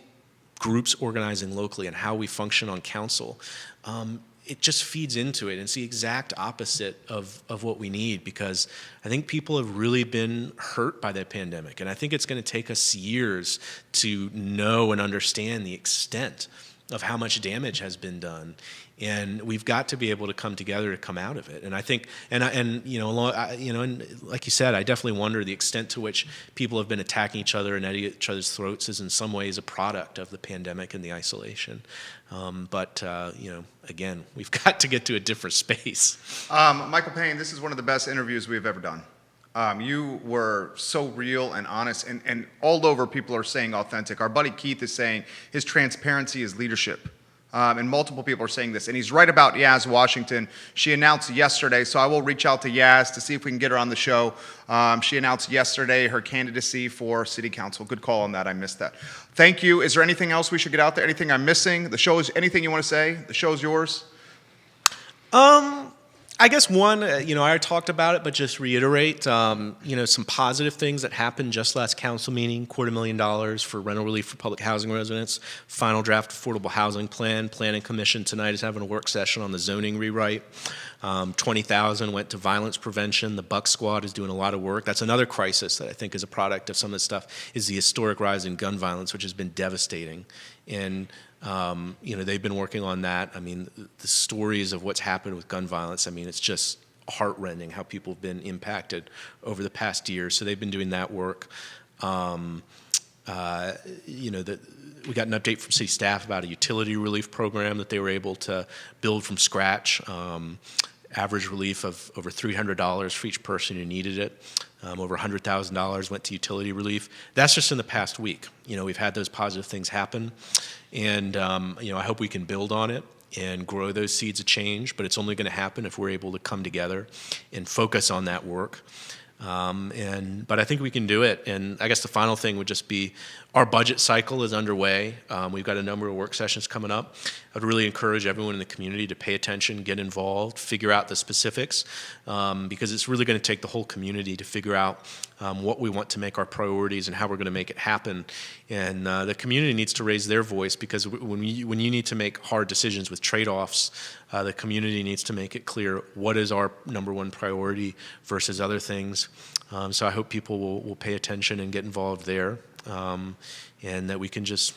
groups organizing locally and how we function on council, it just feeds into it, and it's the exact opposite of what we need, because I think people have really been hurt by that pandemic, and I think it's going to take us years to know and understand the extent of how much damage has been done, and we've got to be able to come together to come out of it. And I think, and like you said, I definitely wonder the extent to which people have been attacking each other and at each other's throats is in some ways a product of the pandemic and the isolation. But again, we've got to get to a different space. Michael Payne, this is one of the best interviews we've ever done. You were so real and honest, and all over people are saying authentic. Our buddy Keith is saying his transparency is leadership. And multiple people are saying this. And he's right about Yaz Washington. She announced yesterday, so I will reach out to Yaz to see if we can get her on the show. She announced yesterday her candidacy for city council. Good call on that. I missed that. Thank you. Is there anything else we should get out there? Anything I'm missing? The show is, anything you want to say? The show's yours. I guess one, I already talked about it, but just reiterate, some positive things that happened just last council meeting: $250,000 for rental relief for public housing residents, final draft affordable housing plan. Planning Commission tonight is having a work session on the zoning rewrite. $20,000 went to violence prevention. The Buck Squad is doing a lot of work. That's another crisis that I think is a product of some of this stuff, is the historic rise in gun violence, which has been devastating. And they've been working on that. I mean, the stories of what's happened with gun violence, I mean, it's just heartrending how people have been impacted over the past year. So they've been doing that work. We got an update from city staff about a utility relief program that they were able to build from scratch. Average relief of over $300 for each person who needed it. Over $100,000 went to utility relief. That's just in the past week. We've had those positive things happen, and I hope we can build on it and grow those seeds of change, but it's only going to happen if we're able to come together and focus on that work. But I think we can do it. And I guess the final thing would just be our budget cycle is underway. We've got a number of work sessions coming up. I'd really encourage everyone in the community to pay attention, get involved, figure out the specifics, because it's really going to take the whole community to figure out what we want to make our priorities and how we're going to make it happen. And the community needs to raise their voice, because when you need to make hard decisions with trade-offs, the community needs to make it clear what is our number one priority versus other things. So I hope people will pay attention and get involved there, and that we can just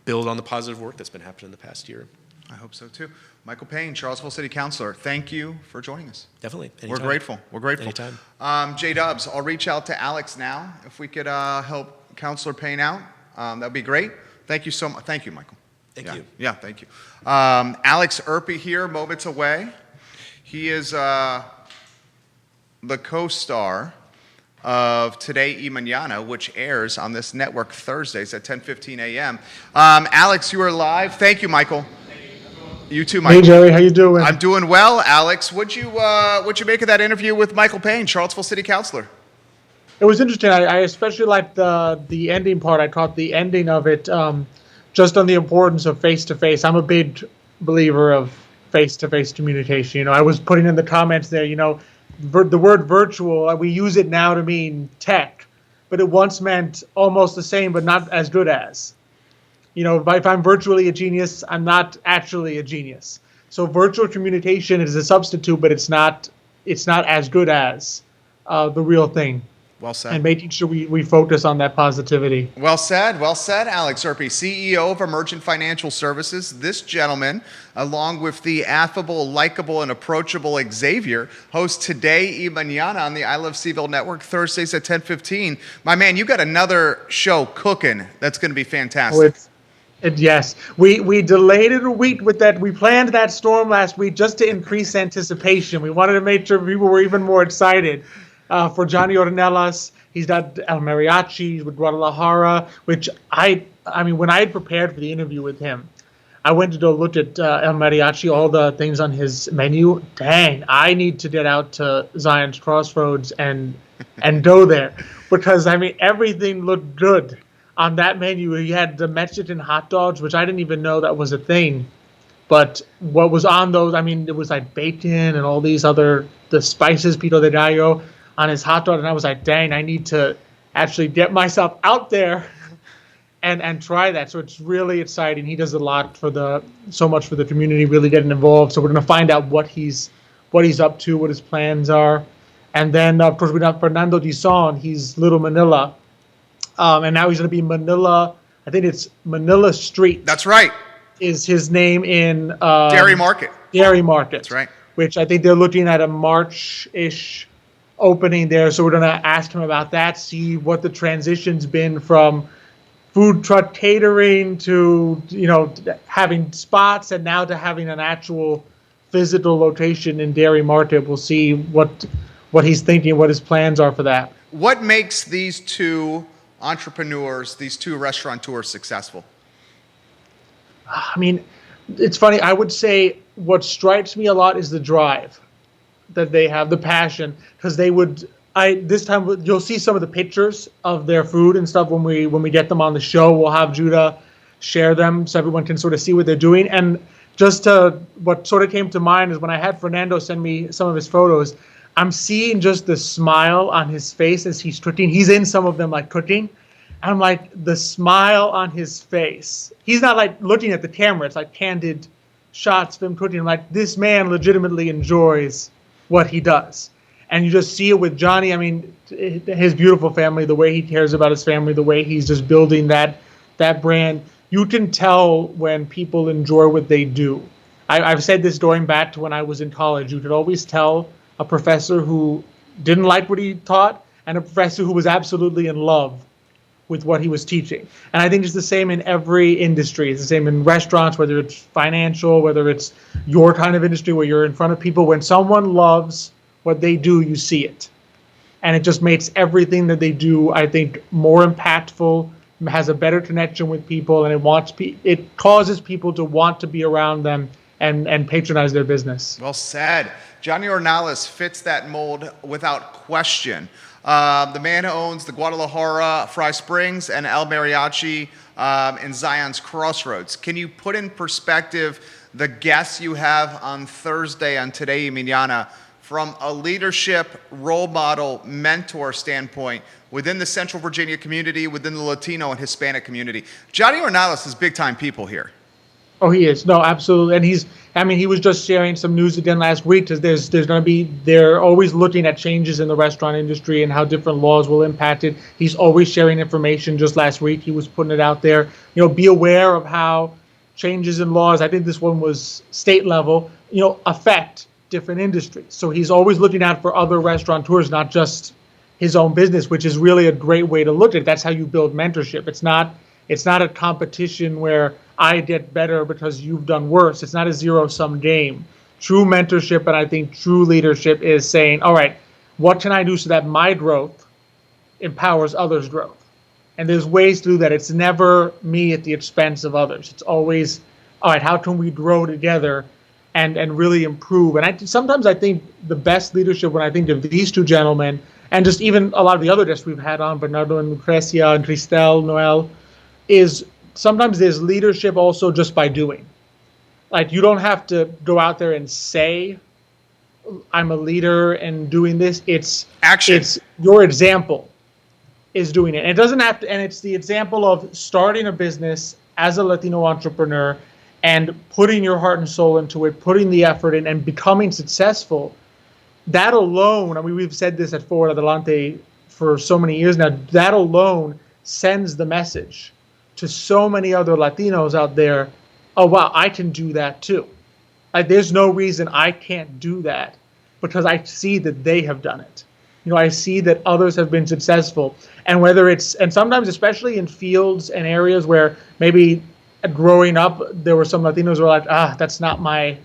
build on the positive work that's been happening in the past year. I hope so too. Michael Payne, Charlottesville City Councilor, thank you for joining us. Definitely. Anytime. We're grateful. We're grateful. Anytime. J-Dubs, I'll reach out to Alex now. If we could help Councilor Payne out, that'd be great. Thank you so much. Thank you, Michael. Thank you. Yeah, thank you. Alex Urpí here, moments away. He is the co-star of Today y Mañana, which airs on this network Thursdays at 10:15 a.m. Alex, you are live. Thank you, Michael. You too, Michael. Hey, Jerry, how you doing? I'm doing well, Alex. What'd you make of that interview with Michael Payne, Charlottesville City Councilor? It was interesting. I especially liked the ending part. I caught the ending of it just on the importance of face-to-face. I'm a big believer of face-to-face communication. I was putting in the comments there, the word virtual, we use it now to mean tech, but it once meant almost the same, but not as good as. If I'm virtually a genius, I'm not actually a genius. So virtual communication is a substitute, but it's not as good as the real thing. Well said. And making sure we focus on that positivity. Well said, Alex Urpí, CEO of Emergent Financial Services. This gentleman, along with the affable, likable, and approachable Xavier, hosts Today y Mañana on the I Love CVille Network, Thursdays at 10:15. My man, you got another show cooking that's going to be fantastic. And yes, we delayed it a week with that. We planned that storm last week just to increase anticipation. We wanted to make sure people were even more excited. For Johnny Ornelas, he's got El Mariachi with Guadalajara, which I mean, when I had prepared for the interview with him, I went to go look at El Mariachi, all the things on his menu. Dang, I need to get out to Zion's Crossroads and go there, because I mean, everything looked good on that menu. He had the Mexican hot dogs, which I didn't even know that was a thing. But what was on those, I mean, it was like bacon and all these other, the spices, pico de gallo on his hot dog. And I was like, dang, I need to actually get myself out there and try that. So it's really exciting. He does a lot so much for the community, really getting involved. So we're going to find out what he's up to, what his plans are. And then, of course, we got Fernando Dizon. He's Little Manila. And now he's going to be Manila. I think it's Manila Street. That's right. Is his name in Dairy Market. Dairy Market. That's right. Which I think they're looking at a March-ish opening there. So we're going to ask him about that, see what the transition's been from food truck catering to, having spots, and now to having an actual physical location in Dairy Market. We'll see what he's thinking, what his plans are for that. What makes these two entrepreneurs, these two restaurateurs successful? I mean, it's funny. I would say what strikes me a lot is the drive that they have, the passion, because this time you'll see some of the pictures of their food and stuff when we get them on the show. We'll have Judah share them so everyone can sort of see what they're doing. And what sort of came to mind is when I had Fernando send me some of his photos, I'm seeing just the smile on his face as he's cooking. He's in some of them like cooking. And I'm like, the smile on his face. He's not like looking at the camera. It's like candid shots of him cooking. Like, this man legitimately enjoys what he does. And you just see it with Johnny. I mean, his beautiful family, the way he cares about his family, the way he's just building that brand. You can tell when people enjoy what they do. I've said this going back to when I was in college. You could always tell a professor who didn't like what he taught and a professor who was absolutely in love with what he was teaching. And I think it's the same in every industry. It's the same in restaurants, whether it's financial, whether it's your kind of industry where you're in front of people. When someone loves what they do, you see it. And it just makes everything that they do, I think, more impactful, has a better connection with people, and it causes people to want to be around them and patronize their business. Well said. Johnny Ornelas fits that mold without question. The man who owns the Guadalajara Fry Springs and El Mariachi in Zion's Crossroads. Can you put in perspective the guests you have on Thursday on Today y Mañana from a leadership, role model, mentor standpoint within the Central Virginia community, within the Latino and Hispanic community? Johnny Ornelas is big-time people here. Oh, he is. No, absolutely. And he was just sharing some news again last week, because they're always looking at changes in the restaurant industry and how different laws will impact it. He's always sharing information. Just last week, he was putting it out there. Be aware of how changes in laws, I think this one was state level, affect different industries. So he's always looking out for other restaurateurs, not just his own business, which is really a great way to look at it. That's how you build mentorship. It's not a competition where I get better because you've done worse. It's not a zero-sum game. True mentorship, and I think true leadership, is saying, all right, what can I do so that my growth empowers others' growth? And there's ways to do that. It's never me at the expense of others. It's always, all right, how can we grow together and really improve? And sometimes I think the best leadership, when I think of these two gentlemen, and just even a lot of the other guests we've had on, Bernardo and Lucrecia and Cristel, Noel, is sometimes there's leadership also just by doing. Like, you don't have to go out there and say, I'm a leader and doing this. It's action. It's your example is doing it. And it doesn't have to, and it's the example of starting a business as a Latino entrepreneur and putting your heart and soul into it, putting the effort in, and becoming successful. That alone, we've said this at Forward Adelante for so many years now, that alone sends the message to so many other Latinos out there, oh, wow, I can do that too. There's no reason I can't do that, because I see that they have done it. I see that others have been successful. And and sometimes, especially in fields and areas where maybe growing up, there were some Latinos who were like, that's not my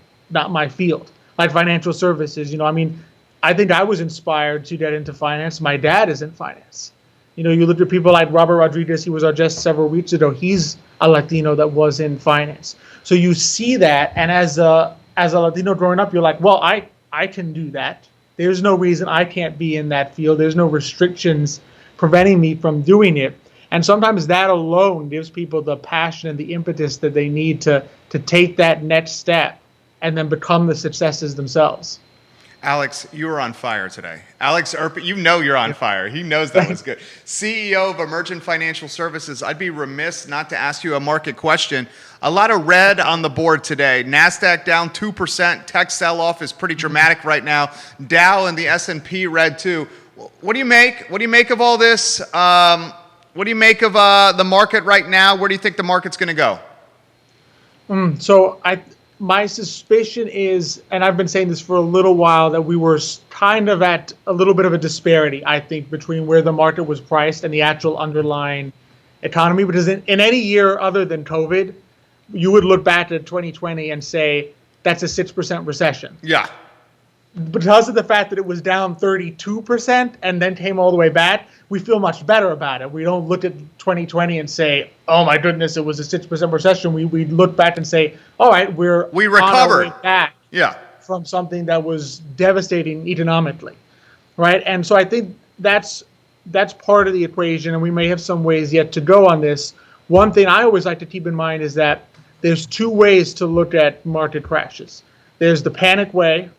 field. Like financial services, I mean, I think I was inspired to get into finance. My dad is in finance. You look at people like Robert Rodriguez, he was our guest several weeks ago. He's a Latino that was in finance. So you see that, and as a Latino growing up, you're like, well, I can do that. There's no reason I can't be in that field. There's no restrictions preventing me from doing it. And sometimes that alone gives people the passion and the impetus that they need to take that next step and then become the successes themselves. Alex, you were on fire today. Alex Urpí, you're on fire. He knows that was good. CEO of Emergent Financial Services. I'd be remiss not to ask you a market question. A lot of red on the board today. NASDAQ down 2%. Tech sell-off is pretty dramatic right now. Dow and the S&P red too. What do you make? What do you make of all this? What do you make of the market right now? Where do you think the market's going to go? My suspicion is, and I've been saying this for a little while, that we were kind of at a little bit of a disparity, I think, between where the market was priced and the actual underlying economy. Because in any year other than COVID, you would look back at 2020 and say, that's a 6% recession. Yeah. Because of the fact that it was down 32% and then came all the way back, we feel much better about it. We don't look at 2020 and say, oh my goodness, it was a 6% recession. We look back and say, all right, we recovered on our way back yeah. from something that was devastating economically, right? And so I think that's part of the equation, and we may have some ways yet to go on this. One thing I always like to keep in mind is that there's two ways to look at market crashes. There's the panic way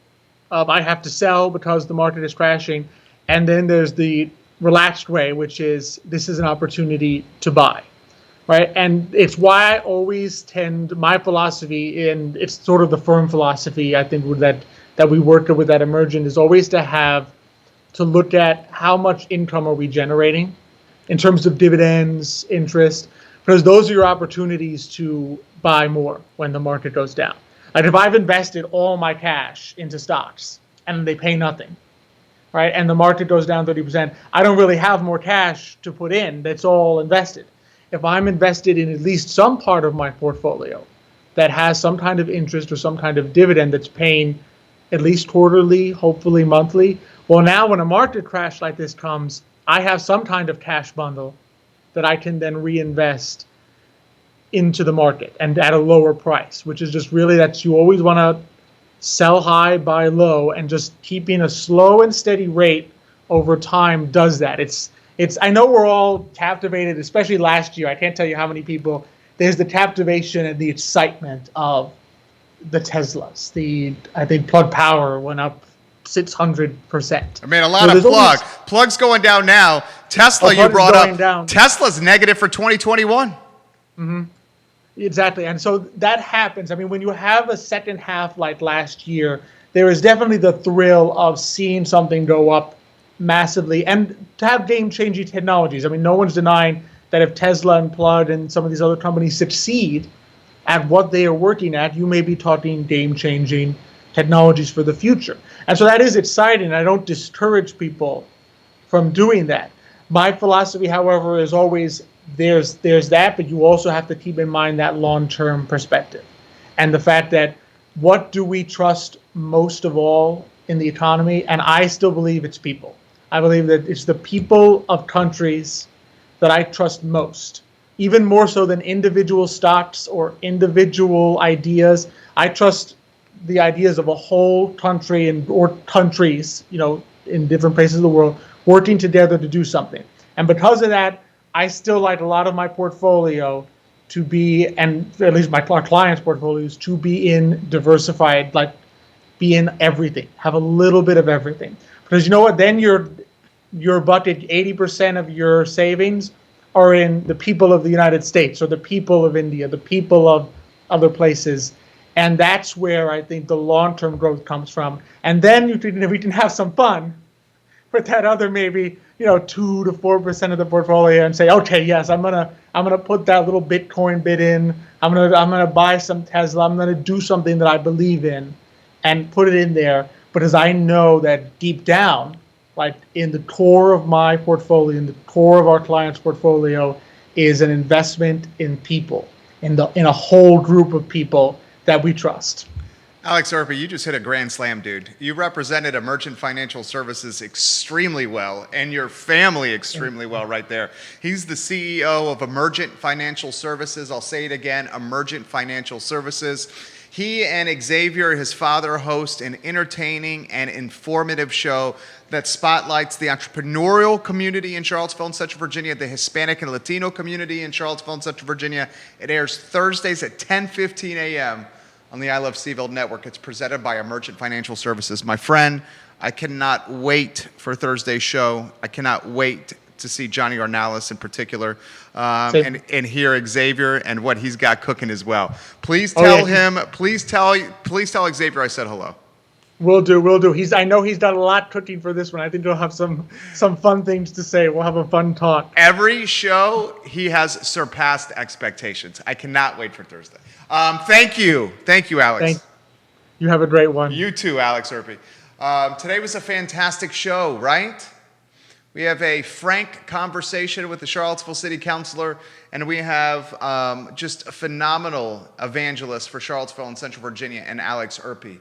of I have to sell because the market is crashing, and then there's the relaxed way, which is this is an opportunity to buy, right? And it's why I always tend, my philosophy, and it's sort of the firm philosophy I think with that we work with at Emergent, is always to look at how much income are we generating in terms of dividends, interest, because those are your opportunities to buy more when the market goes down. Like if I've invested all my cash into stocks and they pay nothing, right, and the market goes down 30%, I don't really have more cash to put in. That's all invested. If I'm invested in at least some part of my portfolio that has some kind of interest or some kind of dividend that's paying at least quarterly, hopefully monthly, well, now when a market crash like this comes, I have some kind of cash bundle that I can then reinvest into the market and at a lower price, which is just really that you always want to sell high, buy low, and just keeping a slow and steady rate over time does that. It's I know we're all captivated, especially last year. I can't tell you how many people, there's the captivation and the excitement of the Teslas. I think Plug Power went up 600%. I mean, a lot of plugs going down now. Tesla, you brought up. Down. Tesla's negative for 2021. Mm-hmm. Exactly. And so that happens. I mean, when you have a second half like last year, there is definitely the thrill of seeing something go up massively and to have game-changing technologies. I mean, no one's denying that if Tesla and Plug and some of these other companies succeed at what they are working at, you may be talking game-changing technologies for the future. And so that is exciting. I don't discourage people from doing that. My philosophy, however, is always there's that, but you also have to keep in mind that long-term perspective and the fact that what do we trust most of all in the economy? And I still believe it's people. I believe that it's the people of countries that I trust most, even more so than individual stocks or individual ideas. I trust the ideas of a whole country or countries, in different places of the world, working together to do something. And because of that, I still like a lot of my portfolio to be, and at least our clients' portfolios, to be in diversified, like be in everything, have a little bit of everything. Because you know what, then your bucket, 80% of your savings are in the people of the United States or the people of India, the people of other places. And that's where I think the long-term growth comes from. And then we can have some fun with that other maybe 2 to 4% of the portfolio and say, okay, yes, I'm gonna put that little Bitcoin bit in. I'm gonna buy some Tesla. I'm gonna do something that I believe in, and put it in there because I know that deep down, like in the core of my portfolio, in the core of our client's portfolio, is an investment in people. in a whole group of people that we trust. Alex Urpí, you just hit a grand slam, dude. You represented Emergent Financial Services extremely well, and your family extremely well right there. He's the CEO of Emergent Financial Services. I'll say it again, Emergent Financial Services. He and Xavier, his father, host an entertaining and informative show that spotlights the entrepreneurial community in Charlottesville and Central Virginia, the Hispanic and Latino community in Charlottesville and Central Virginia. It airs Thursdays at 10:15 a.m. on the I Love CVille Network. It's presented by Emergent Financial Services. My friend, I cannot wait for Thursday's show. I cannot wait to see Johnny Ornalis in particular, and hear Xavier and what he's got cooking as well. Please tell him. Please tell Xavier I said hello. Will do. I know he's done a lot cooking for this one. I think he'll have some fun things to say. We'll have a fun talk. Every show he has surpassed expectations. I cannot wait for Thursday. Thank you, Alex. You have a great one. You too, Alex Urpí. Today was a fantastic show, right? We have a frank conversation with the Charlottesville City Councilor, and we have just a phenomenal evangelist for Charlottesville and Central Virginia, and Alex Urpí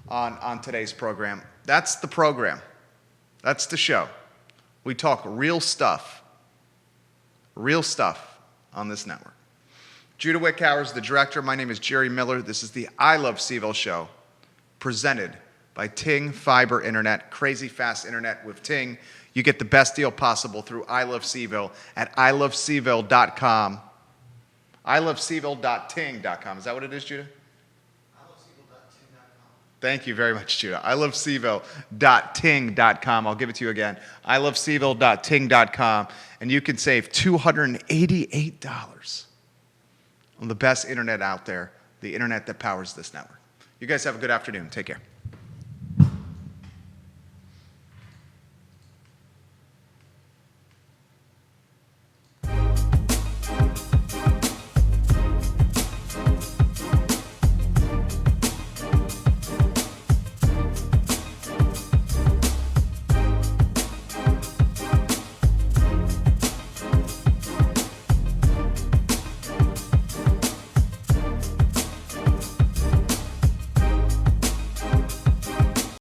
on today's program. That's the program. That's the show. We talk real stuff on this network. Judah Wickhauer is the director. My name is Jerry Miller. This is the I Love CVille Show, presented by Ting Fiber Internet, crazy fast internet with Ting. You get the best deal possible through I Love CVille at ilovecville.com. ilovecville.ting.com. Is that what it is, Judah? Thank you very much, Judah. ilovecville.ting.com. I'll give it to you again. ilovecville.ting.com. And you can save $288 on the best internet out there, the internet that powers this network. You guys have a good afternoon. Take care.